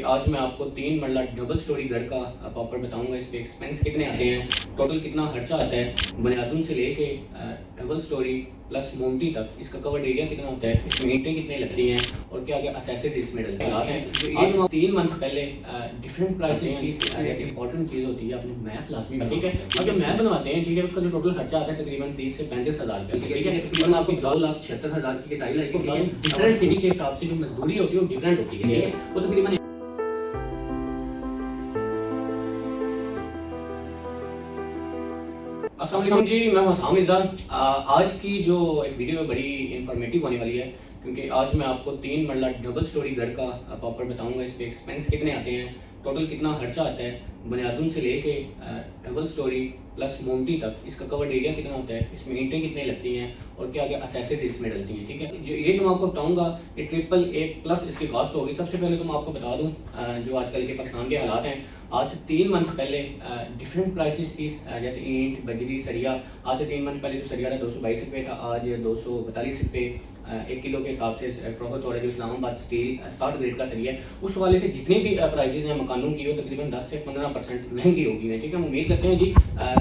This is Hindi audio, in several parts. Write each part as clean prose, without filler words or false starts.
आज मैं आपको 3 मरला डबल स्टोरी घर का प्रॉपर बताऊंगा। इस पे एक्सपेंस कितने आते हैं, टोटल कितना खर्चा आता है, बुनियादों से लेके डबल स्टोरी प्लस मोमटी तक, इसका कवर्ड एरिया कितना होता है, इसमें ईंटें कितनी लगती हैं और क्या क्या एसेसिड इसमें डलते हैं। आज हम 3 मंथ पहले डिफरेंट प्राइसेस की ऐसी इंपॉर्टेंट चीज़ होती है, अपने मैप लाजमी, ठीक है। और जब मैप बनवाते हैं, ठीक है, उसका जो टोटल खर्चा आता है तकरीबन 30 से 35 हज़ार रुपये, ठीक है। और मैं आपको 2,76,000 की टाइल आएगी, ठीक है। डिफरेंट सिटी के हिसाब से जो मजदूरी होती है वो डिफरेंट होती है, ठीक है। वो तकरीबन अस्सलाम वालेकुम जी, मैं हूं इज़ाद। आज की जो एक वीडियो है बड़ी इंफॉर्मेटिव होने वाली है, क्योंकि आज मैं आपको 3 मरला डबल स्टोरी घर का प्रॉपर बताऊंगा। इस पे एक्सपेंस कितने आते हैं, टोटल कितना खर्चा आता है, बुनियादों से लेके डबल स्टोरी प्लस मोमटी तक, इसका कवर्ड एरिया कितना होता है, इसमें ईंटें कितनी लगती हैं और क्या क्या एसेसिड इसमें डलती हैं, ठीक है। जो मैं आपको बताऊंगा ये AAA+ इसकी कॉस्ट होगी। सबसे पहले तो मैं आपको बता दूं जो आजकल के पाकिस्तान के हालात हैं, आज से 3 मंथ पहले डिफरेंट प्राइसेस की, जैसे ईंट, बजरी, सरिया। आज से 3 मंथ पहले जो सरिया था 222 रुपये था, आज 242 रुपये 1 किलो के हिसाब से फरोख्त हो रहा है। जो इस्लामाबाद स्टील 60 ग्रेड का सरिया है, उस वाले से जितनी भी प्राइसेस हैं मकानों की, वो तकरीबन 10 से 15% महंगी होगी हैं, ठीक है। हम उम्मीद करते हैं जी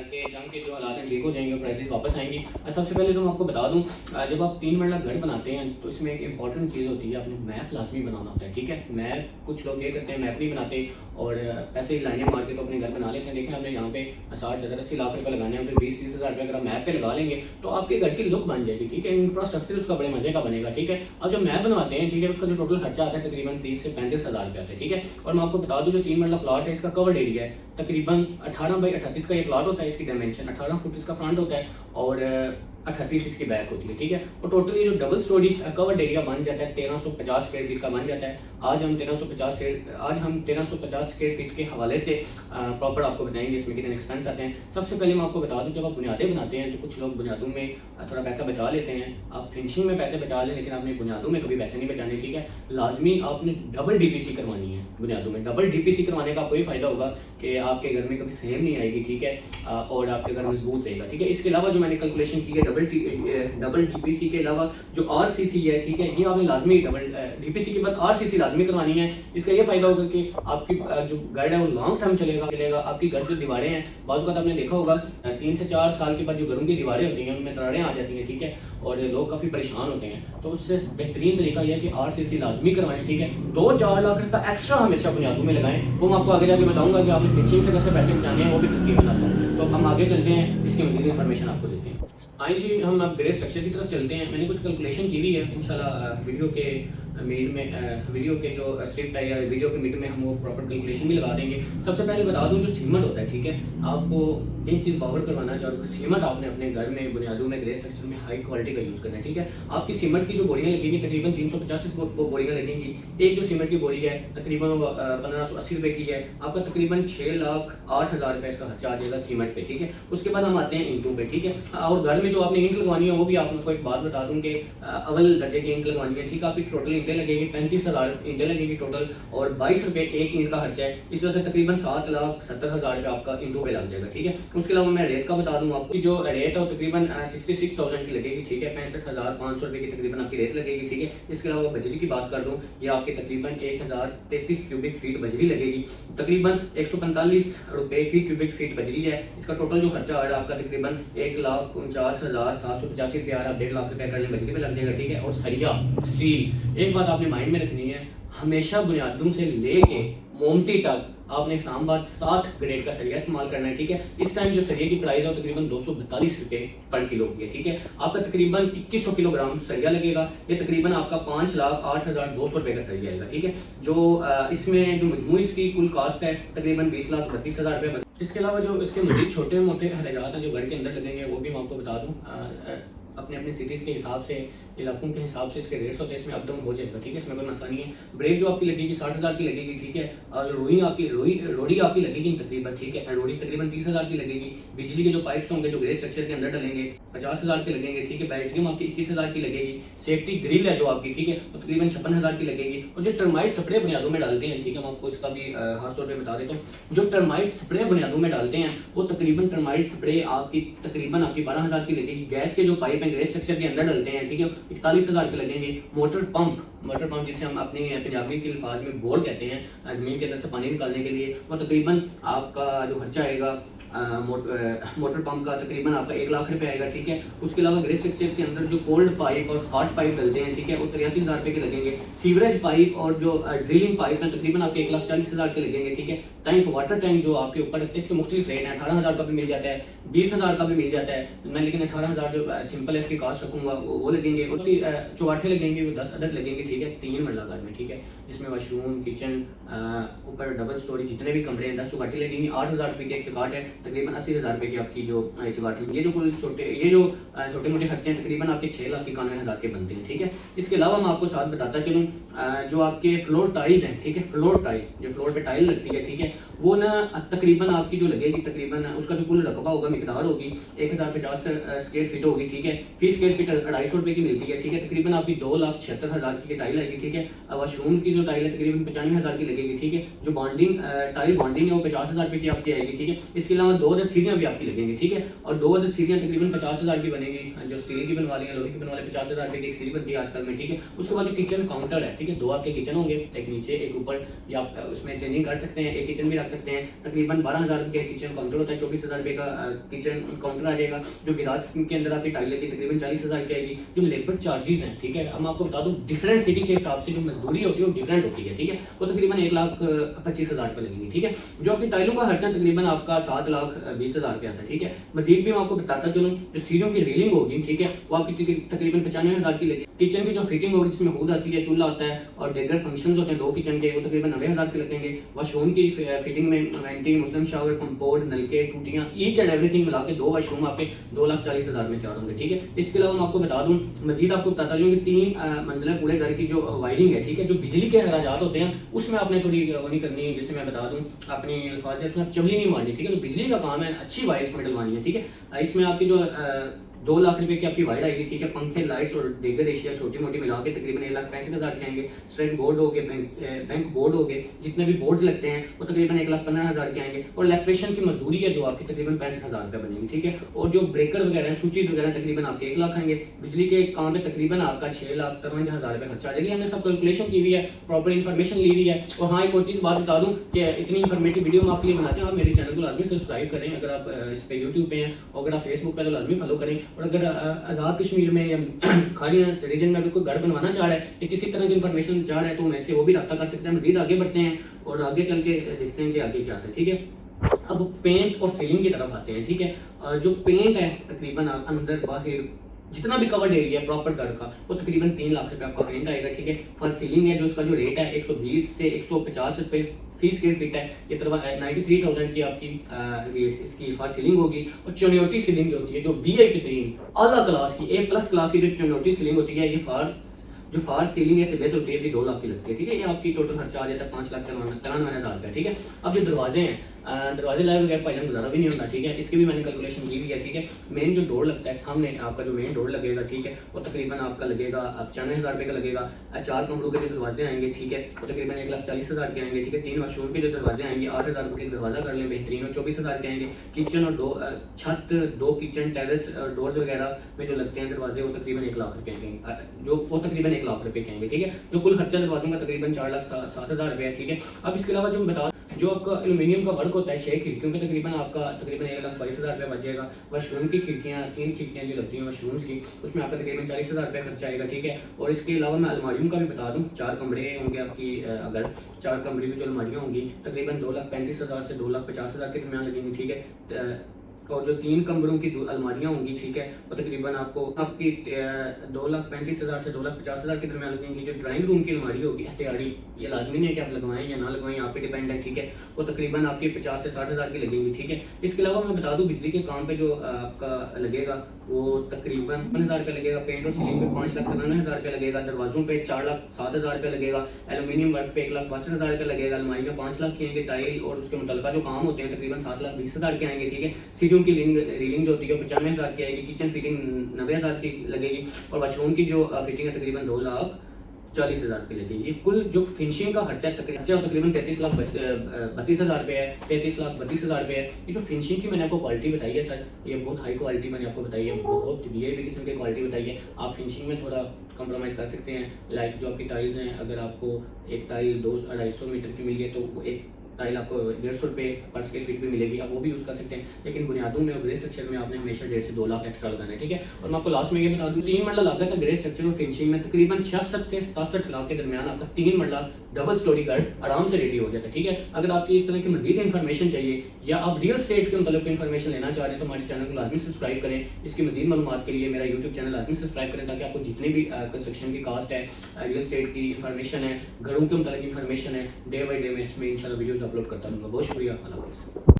कि जंग के जो हालात हैं ठीक हो जाएंगे और प्राइसेस वापस आएंगी। सबसे पहले तो मैं आपको बता दूं, जब आप 3 मरला घर बनाते हैं तो इसमें एक इंपॉर्टेंट चीज़ होती है, अपने मैप लाजमी बनाना होता है, ठीक है। मैप कुछ लोग ये करते हैं, मैप नहीं बनाते और पैसे ही लाइनें मार के तो अपने घर बना लेते हैं। देखें, आपने यहाँ पे 60, 70, 80 लाख रुपए लगाने हैं, फिर 20-30 हज़ार रुपये अगर आप मैप पे लगा लेंगे तो आपके घर की लुक बन जाएगी, ठीक है। इंफ्रास्ट्रक्चर उसका बड़े मजे का बनेगा, ठीक है। अब जब मैप बनवाते हैं, ठीक है, उसका जो टोटल खर्चा आता है तकरीबन 30 से 35 हज़ार रुपये आता है, ठीक है। और मैं आपको बता दूं जो 3 मरला प्लॉट है, इसका कवर्ड एरिया है तकरीबन 18 बाई 38 का ये प्लॉट होता है। इसकी डायमेंशन 18 फुट इसका फ्रंट होता है और 38 इसकी बैक होती है, ठीक है। और टोटली जो डबल स्टोरी कवर्ड एरिया बन जाता है 1350 स्क्वायर फीट का बन जाता है। आज हम 1350 स्क्वायर फीट के हवाले से प्रॉपर आपको बताएंगे इसमें कितने एक्सपेंस आते हैं। सबसे पहले मैं आपको बता दूं, जब आप बुनियादें बनाते हैं तो कुछ लोग बुनियादों में थोड़ा पैसा बचा लेते हैं। आप फिनिशिंग में पैसे बचा लें, लेकिन आपने बुनियादों में कभी पैसे नहीं बचाने, ठीक है। लाजमी आपने डबल DPC करवानी है बुनियादों में। डबल DPC करवाने का कोई फायदा होगा कि आपके घर में कभी सेम नहीं आएगी, ठीक है, और आपके घर मजबूत रहेगा, ठीक है। इसके अलावा जो मैंने कैलकुलेशन की है डबल DPC के अलावा जो RCC है, ठीक है, ये आपने लाजमी डबल DPC के बाद RCC लाजमी करवानी है। इसका ये फायदा होगा कि आपकी जो घर है वो लॉन्ग टर्म चलेगा। आपकी घर जो दीवारें हैं, बाज़ वक़्त आपने देखा होगा 3 से 4 साल के बाद जो घरों की दीवारें होती हैं उनमें दरारें आ जाती हैं, ठीक है, और लोग काफ़ी परेशान होते हैं। तो उससे बेहतरीन तरीका यह है कि RCC लाजमी करवाएं, ठीक है। 2-4 लाख रुपये एक्स्ट्रा हमेशा बुनियादों में लगाएं। वो मैं आपको आगे जाके बताऊंगा कि आपने फिनिशिंग से कैसे पैसे बचाने हैं, वो भी तरकीब बताता हूँ। तो हम आगे चलते हैं, इसकी मज़ीद इन्फॉर्मेशन आपको देते हैं। आइए जी, हम अब ग्रे स्ट्रक्चर की तरफ चलते हैं। मैंने कुछ कैलकुलेशन की हुई है, इंशाल्लाह वीडियो के मिड में वीडियो के जो स्क्रिप्ट है या वीडियो के मिड में हम वो प्रॉपर कैलकुलेशन भी लगा देंगे। सबसे पहले बता दूं जो सीमेंट होता है, ठीक है, आपको एक चीज़ बावर करवाना चाहूँ, सीमेंट आपने अपने घर में बुनियादों में ग्रे स्ट्रक्चर में हाई क्वालिटी का यूज़ करना है, ठीक है। आपकी सीमेंट की जो बोरियां लगेंगी तकरीबन 350 बोरियां लगेंगी। एक जो सीमेंट की बोरी है तकरीबन 1580 रुपये की है। आपका तकरीबन 6,08,000 रुपये इसका खर्चा आ जाएगा सीमेंट पे, ठीक है। उसके बाद हम आते हैं ईंटों पे, ठीक है। और घर में जो आपने ईंट लगवानी है वो भी आपको एक बात बता दूं कि अव्वल दर्जे की ईंट लगवानी है, ठीक है। आपकी टोटल ईंटें लगेगी 35,000 ईंटें लगेगी टोटल, और 22 रुपये एक ईंट का खर्चा है। इस वजह से तकरीबन 7,70,000 रुपये आपका ईंटों पे लग जाएगा, ठीक है। उसके अलावा मैं रेत का बता दूं आपकी, जो रेत है वो तकरीबन 66,000 की लगेगी, ठीक है। 65,500 रुपये की तकरीबन आपकी रेत लगेगी, ठीक है। इसके अलावा बजरी की बात कर दूं, ये आपके तकरीबन 1033 क्यूबिक फीट बजरी लगेगी, तकरीबन 145 रुपये फी क्यूबिक फीट बजरी है। इसका टोटल जो खर्चा आ रहा है आपका तकरीबन 1,49,785 रुपये, आप 1.5 लाख रुपये कर लें बजरी पे लग जाएगा, ठीक है। और सरिया स्टील, एक बात आपने माइंड में रखनी है, हमेशा बुनियादों से लेके मोमटी तक आपने इस्लामाबाद 60 ग्रेड का सरिया इस्तेमाल करना है, ठीक है। इस टाइम जो सरिया की प्राइस है वो तकरीबन 242 रुपये पर किलो की है, ठीक है। आपका तकरीबन 2100 किलोग्राम सरिया लगेगा, ये तकरीबन आपका 5,08,200 रुपये का सरिया आएगा, ठीक है। जो इसमें जो मजमू इसकी कुल कास्ट है तकरीबन 20,32,000 रुपये। इसके अलावा जो इसके मजीद छोटे मोटे अखराजात हैं जो घर के अंदर लगेंगे वो भी मैं आपको बता दूँ। अपने अपने सिटीज़ के हिसाब से, इलाकों के हिसाब से इसके रेट्स होते हैं, इसमें अप डाउन हो जाएगा, ठीक है। इसमें कोई मसला नहीं है। ब्रेक जो आपकी लगेगी 60,000 की लगेगी, ठीक है। और रोड़ी आपकी लगेगी तकरीबन, ठीक है, रोड़ी तकरीबन 30,000 की लगेगी। बिजली के जो पाइप्स होंगे जो ग्रे स्ट्रक्चर के अंदर डलेंगे 50,000 के लगेंगे, ठीक है। बैटरियम आपकी 21,000 की लगेगी। सेफ्टी ग्रिल है जो आपकी, ठीक है, वो तकरीबन 56,000 की लगेगी। और जो टर्माइट स्प्रे बुनियादों में डालते हैं, ठीक है, मैं आपको इसका भी खास तौर पर बता देता हूँ। जो टर्माइट स्प्रे बुनियादों में डालते हैं वो टर्माइट स्प्रे आपकी तकरीबन 12,000 की लगेगी। गैस के जो पाइप है ग्रे स्ट्रक्चर के अंदर डलते हैं, ठीक है, 41,000 के लगेंगे। मोटर पंप जिसे हम अपनी पंजाबी के अल्फाज में बोर कहते हैं, ज़मीन के अंदर से पानी निकालने के लिए, वो तकरीबन आपका जो खर्चा आएगा मोटर पंप का तकरीबन आपका 1 लाख रुपये आएगा, ठीक है। उसके अलावा ग्रे स्ट्रक्चर के अंदर जो कोल्ड पाइप और हॉट पाइप डलते हैं, ठीक है, वो 83,000 रुपये के लगेंगे। सीवरेज पाइप और जो ड्रिलिंग पाइप हैं तकरीबन आपके 1,40,000 के लगेंगे, ठीक है। टैंक, वाटर टैंक जो आपके ऊपर रखते हैं, इसके मुख्तलिफ रेट हैं, 18,000 का भी मिल जाता है, 20,000 का भी मिल जाता है। मैं लेकिन 18,000 जो सिंपल है इसकी कास्ट रखूंगा वो लगेंगे। और चौबाठे लगेंगे, वो 10 अदद लगेंगे, ठीक है, 3 मंजिला घर में, ठीक है, जिसमें वाशरूम, किचन, ऊपर डबल स्टोरी जितने भी कमरे हैं 10 चौबाठे लगेंगे। 8,000 रुपये की एक चौगाट है, तकरीबन 80,000 रुपये की आपकी जो चौगाट है। ये जो छोटे मोटे खर्चे हैं तकरीबन आपके 6,91,000 के बनते हैं, ठीक है। इसके अलावा मैं आपको साथ बताता चलूँ, जो आपके फ्लोर टाइल्स हैं, ठीक है, फ्लोर टाइल जो फ्लोर पे टाइल लगती है, ठीक है, वो ना तकरीबन आपकी जो लगेगी, तकरीबन उसका जो कुल रकबा होगा, मिकदार होगी 1050 स्क्वायर फीट होगी, ठीक है। फी स्क्वायर फीट 250 रुपये की मिलती है, ठीक है। तकरीबन आपकी 2,76,000 की टाइल आएगी, ठीक है। वाशरूम की जो टाइल है तकरीबन 95,000 की लगेगी, ठीक है। जो टाइल बॉन्डिंग है वो 50,000 रुपये की आपकी आएगी, ठीक है। इसके अलावा 2 अदद सीढ़ियाँ भी आपकी लगेंगी, ठीक है, और 2 अदद सीढ़ियाँ तकरीबन 50,000 की बनेगी। जो स्टील की बनवा ली है, लोहे की बनवा ली, 50,000 रुपये की एक सीढ़ी बनती है आजकल में, ठीक है। उसके बाद जो किचन काउंटर है, ठीक है, 2 आपके किचन होंगे, एक नीचे एक ऊपर, या आप उसमें चेंजिंग कर सकते हैं, एक किचन भी रख सकते हैं। तकरीबन 12,000 रुपये किचन काउंटर होता है, 24,000 रुपये का किचन काउंटर आ जाएगा। जो गिलास के अंदर आपकी टाइल लगी तकरीबन 40,000 की आएगी। जो लेबर चार्जेस हैं, ठीक है, अब मैं आपको बता दूं डिफरेंट सिटी के हिसाब से जो मजदूरी होती है वो डिफरेंट होती है, ठीक है, वो तकरीबन 1,25,000 रुपये लगेगी, ठीक है। जो आपकी टाइलों का खर्चा तकरीबन आपका 7,20,000 के आता है, ठीक है। मजीद भी मैं आपको बताता चलूँ, जो सीढ़ियों की रेलिंग होगी, ठीक है, वो आपकी तकरीबन 95,000 की लगेगी। किचन की जो फिटिंग होगी, जिसमें खुद आती है, चूल्हा आता है और डेगर फंक्शंस होते हैं 2 किचन के, वो तकरीबन 90,000 के लगेंगे। वाशरूम की फिटिंग में वेंटिंग, मुस्लिम शावर, पंपोर्ड, नलके, टूटियां, ईच एंड एवरीथिंग मिला के 2 वाशरूम आपके 2,40,000 में तैयार होंगे, ठीक है। इसके अलावा मैं आपको बता दूं, मजीद आपको बताता चलूं कि 3 मंजिला पूरे घर की जो वायरिंग है, ठीक है, जो बिजली के अखराजात होते हैं उसमें आपने थोड़ी वो नहीं करनी है। जैसे मैं बता दूं अपनी अल्फाज है, उसमें चवली नहीं मारनी, ठीक है। तो बिजली का काम है, अच्छी वायर इसमें डलवानी है, ठीक है। इसमें आपकी जो 2 लाख रुपए की आपकी वायर आएगी, ठीक है। पंखे, लाइट्स और दीगर एशिया छोटी मोटी मिला के तकरीबन 1,65,000 के आएंगे। स्ट्राइक बोर्ड हो गए, बैंक बोर्ड हो गए, जितने भी बोर्ड्स लगते हैं वो तकरीबन 1,15,000 के आएंगे। और इलेक्ट्रिशियन की मजदूरी है जो आपकी तकरीबन 65,000 रुपये बनेगी, ठीक है। और जो ब्रेकर वगैरह स्विचेस वगैरह तकरीबन आपके 1 लाख आएंगे। बिजली के काम में तकरीबन आपका 6,53,000 रुपये खर्चा आ जाएगी। हमने सब कैलकुलेशन की हुई है, प्रॉपर इन्फॉर्मेशन ली हुई है। और हाँ, एक और चीज़ बात बता दूँ कि इतनी इन्फॉर्मेटिव वीडियो हम आपके लिए बनाते हैं। आप मेरे चैनल को लाजमी सब्सक्राइब करें, अगर आप इस पर यूट्यूब पे हैं, और अगर आप फेसबुक पे तो लाजमी फॉलो करें। और अगर आज़ाद कश्मीर में या खाली रीजन में अगर कोई घर बनवाना चाह रहा है या किसी तरह की इन्फॉर्मेशन चाह रहा है तो मेरे से वो भी रब्ता कर सकते हैं। मजीद आगे बढ़ते हैं और आगे चल के देखते हैं कि आगे क्या आता है, ठीक है। अब पेंट और सीलिंग की तरफ आते हैं, ठीक है। जो पेंट है तकरीबन अंदर बाहर जितना भी कवर्ड एरिया है प्रॉपर घर का, वो तकरीबन 3 लाख रुपए आपका रेंट आएगा, ठीक है। फॉर सीलिंग है जो उसका जो रेट है 120 से 150 रुपए फी स्क्वायर फीट है। ये 93,000 की आपकी इसकी फॉर सीलिंग होगी। और चुनियोटी सीलिंग जो होती है, जो VIP 3 आला क्लास की A+ क्लास की जो चुनियोटी सीलिंग होती है, ये फार सीलिंग से बेहतर होती है, 2 लाख की लगती है, ठीक है। ये आपकी टोटल खर्चा आ जाता है 5,93,000 का, ठीक है। अब जो दरवाजे हैं, दरवाजे लाए बगैर भाई गुजारा भी नहीं होता, ठीक है। इसकी भी मैंने कैलकुलेशन की हुई है, ठीक है। मेन जो डोर लगता है सामने आपका, जो मेन डोर लगेगा, ठीक है, वो तकरीबन आपका लगेगा 95,000 रुपये का लगेगा। 4 कमरों के जो दरवाजे आएंगे, ठीक है, वो तकरीबन 1,40,000 के आएंगे, ठीक है। 3 वाशरूम के जो दरवाजे आएंगे 8,000 रुपये का दरवाजा कर लें बेहतरीन, और 24,000 के आएंगे। किचन और छत, 2 किचन, टेरेस और डोर्स वगैरह में जो लगते हैं दरवाजे, वो तकरीबन 1 लाख रुपये के आएंगे, जो वो तकरीबन 1 लाख रुपये के आएंगे, ठीक है। जो कुल खर्चा दरवाजों का तकरीबन 4,07,000 रुपये है, ठीक है। अब इसके अलावा जो बता जो आपका एल्यूमिनियम का वर्क होता है 6 खिड़कियों के तकरीबन 1,22,000 रुपये बच जाएगा। वाशरूम की खिड़कियाँ 3 खिड़कियाँ जो लगती हैं वाशरूम्स की, उसमें आपका तकरीबन 40,000 रुपये खर्चा आएगा, ठीक है। और इसके अलावा मैं अलमारियों का भी बता दूँ, 4 कमरे होंगे आपकी, अगर 4 कमरे में जो अलमारियाँ होंगी तकरीबन 2,35,000 से 2,50,000 के दरमियान लगेंगी, ठीक है। और जो 3 कमरों की अलमारियाँ होंगी, ठीक है, वो तकरीबन आपकी 2,35,000 से 2,50,000 के दरमियान लगेंगी। जो ड्राइंग रूम की अलमारी होगी एहतियारी, ये लाजमी नहीं है कि आप लगवाएं या ना लगवाएं, आप पे डिपेंड है, ठीक है, वो तकरीबन आपकी 50 से 60,000 की लगेंगी, ठीक है। इसके अलावा मैं बता दूं बिजली के काम पे जो आपका लगेगा वो तकरीबन 1,000 रुपये लगेगा। पेंट और सीलिंग पे 5,93,000 रुपये लगेगा। दरवाजों पे 4,07,000 रुपये लगेगा। एल्यूमिनियम वर्क पे 1,62,000 रुपये लगेगा। अलमारियाँ 5 लाख की आएंगे। टाइल और उसके मुतल्लिका जो काम होते हैं तकरीबन 7,20,000 के आएंगे, ठीक है। सीढ़ियों की रीलिंग जो होती है 95,000 की आएगी। किचन फिटिंग 90,000 की लगेगी। और वाशरूम की जो फिटिंग है तकरीबन 40,000 रुपये लगे। ये कुल जो फिनिशिंग का खर्चा तकरीबन 33,32,000 रुपये है, 33,32,000 रुपये है। ये जो फिनिशिंग की मैंने आपको क्वालिटी बताई है सर, ये बहुत हाई क्वालिटी मैंने आपको बताई है, बहुत वीआईपी किस्म की क्वालिटी बताई है। आप फिनिशिंग में थोड़ा कंप्रोमाइज़ कर सकते हैं। लाइक जो आपकी टाइल्स हैं, अगर आपको एक टाइल 200-250 मीटर की मिली है तो वो एक टाइल आपको 150 रुपये पर स्क्वायर फीट पे मिलेगी, आप वो भी यूज़ कर सकते हैं। लेकिन बुनियादों में और ग्रे स्ट्रक्चर में आपने हमेशा 1.5 से 2 लाख एक्स्ट्रा लगाना है, ठीक है। और मैं आपको लास्ट में ये बता दूं, 3 मरला लागत है ग्रे स्ट्रक्चर और फिनिशिंग में तकरीबन 66 से 67 लाख के दरमियान आपका 3 मरला डबल स्टोरी घर आराम से रेडी हो जाता है, ठीक है। अगर आपकी इस तरह की मजीद इन्फॉर्मेशन चाहिए या आप रियल स्टेट के मतलब इन्फॉर्मेशन लेना चाह रहे हैं तो हमारे चैनल को लाजमी सब्सक्राइब करें। इसकी मजीद मालूमात के लिए मेरा यूट्यूब चैनल लाजमी सब्सक्राइब करें, ताकि आपको जितनी भी कंस्ट्रक्शन की कास्ट है, रियल स्टेट की इन्फॉर्मेशन है, घरों के मतलब इन्फॉर्मेशन है, डे बाई डे मैं इसमें इंशाल्लाह वीडियोस अपलोड करता रहूँगा। बहुत शुक्रिया, अल्लाह हाफ़िज़।